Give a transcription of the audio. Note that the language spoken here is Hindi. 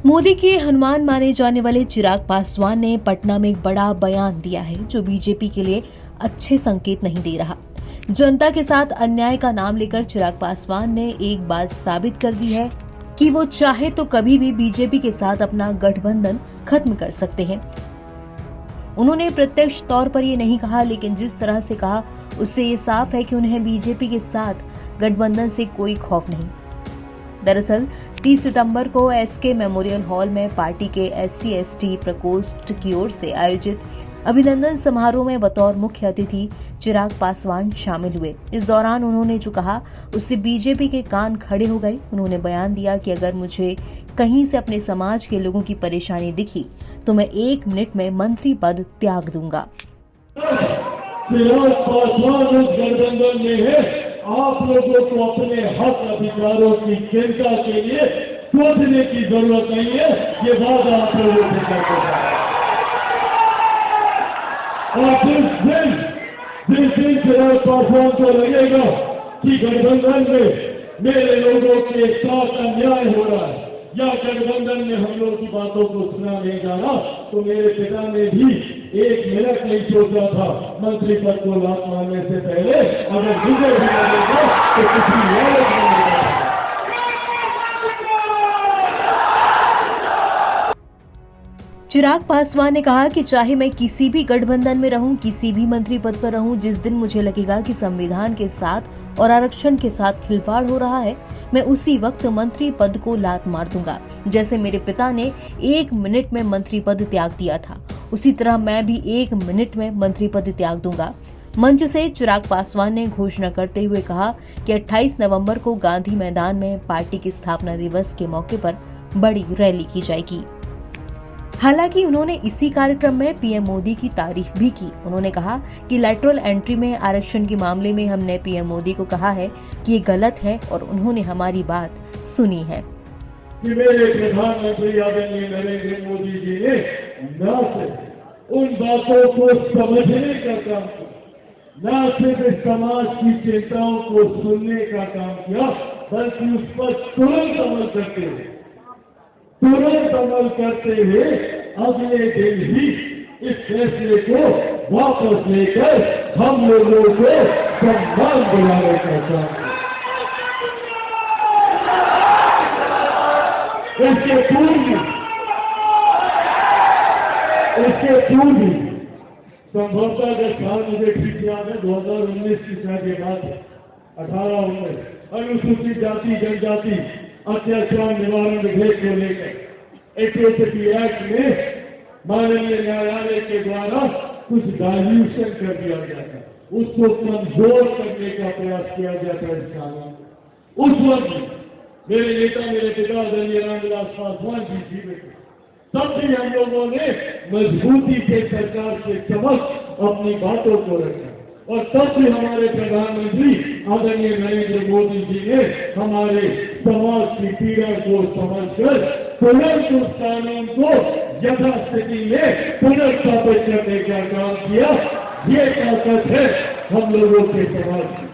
मोदी के हनुमान माने जाने वाले चिराग पासवान ने पटना में एक बड़ा बयान दिया है जो बीजेपी के लिए अच्छे संकेत नहीं दे रहा। जनता के साथ अन्याय का नाम लेकर चिराग पासवान ने एक बात साबित कर दी है कि वो चाहे तो कभी भी बीजेपी के साथ अपना गठबंधन खत्म कर सकते हैं। उन्होंने प्रत्यक्ष तौर पर ये नहीं कहा, लेकिन जिस तरह से कहा उससे ये साफ है कि उन्हें बीजेपी के साथ गठबंधन से कोई खौफ नहीं। दरअसल 30 सितंबर को एसके मेमोरियल हॉल में पार्टी के SC/ST प्रकोष्ठ की ओर से आयोजित अभिनंदन समारोह में बतौर मुख्य अतिथि चिराग पासवान शामिल हुए। इस दौरान उन्होंने जो कहा उससे बीजेपी के कान खड़े हो गए। उन्होंने बयान दिया कि अगर मुझे कहीं से अपने समाज के लोगों की परेशानी दिखी तो मैं 1 मिनट में मंत्री पद त्याग दूंगा। चिराग पासवान उस गठबंधन में है। आप लोगों को अपने हक अधिकारों की चिंता के लिए सोचने की जरूरत नहीं है। ये वादा आप लोगों से करते हैं। और जिस दिन चिराग पासवान को लगेगा कि गठबंधन में मेरे लोगों के साथ अन्याय हो रहा है या गठबंधन में हम लोग की बातों को सुना नहीं जा रहा, तो मेरे पिता ने भी 1 मिनट नहीं सोचा था मंत्री पद को लात मारने से पहले। अगर मुझे भी लगेगा तो कुछ नहीं। चिराग पासवान ने कहा कि चाहे मैं किसी भी गठबंधन में रहूं, किसी भी मंत्री पद पर रहूं, जिस दिन मुझे लगेगा कि संविधान के साथ और आरक्षण के साथ खिलवाड़ हो रहा है, मैं उसी वक्त मंत्री पद को लात मार दूंगा। जैसे मेरे पिता ने 1 मिनट में मंत्री पद त्याग दिया था, उसी तरह मैं भी 1 मिनट में मंत्री पद त्याग दूंगा। मंच से चिराग पासवान ने घोषणा करते हुए कहा कि 28 नवंबर को गांधी मैदान में पार्टी की स्थापना दिवस के मौके पर बड़ी रैली की जाएगी। हालांकि उन्होंने इसी कार्यक्रम में पीएम मोदी की तारीफ भी की। उन्होंने कहा कि लैटरल एंट्री में आरक्षण के मामले में हमने पीएम मोदी को कहा है कि ये गलत है और उन्होंने हमारी बात सुनी है। कि मेरे प्रधानमंत्री आदरणीय नरेंद्र मोदी जी ने न सिर्फ उन बातों को समझने का काम किया, न सिर्फ समाज की चिंताओं को सुनने का काम किया, बल्कि उस पर तुरंत अमल करते हुए अगले दिन ही इस फैसले को वापस लेकर हम लोगों को सम्मान दिलाने का काम किया। इसके पूर्व संभवतः अगर साल मुझे ठीक याद है 2019 की शायद बात है, 18-19 अनुसूचित जाति जनजाति अत्याचार निवारण विधेयक को लेकर एट्रोसिटी एक्ट में माननीय न्यायालय के द्वारा कुछ डाइल्यूशन कर दिया गया था, उसको कमजोर करने का प्रयास किया गया था इस कानून। उस वक्त मेरे नेता मेरे पिता आदरणीय रामविलास पासवान जी जीवित थे। तब भी हम लोगों ने मजबूती से सरकार के समक्ष अपनी बातों को रखा और तब भी हमारे प्रधानमंत्री आदरणीय नरेंद्र मोदी जी ने हमारे समाज की पीड़ा को समझकर तुरंत उस कानून को यथास्थिति में पुनर्स्थापित करने का काम किया। ये ताकत है हम लोगों के समाज की।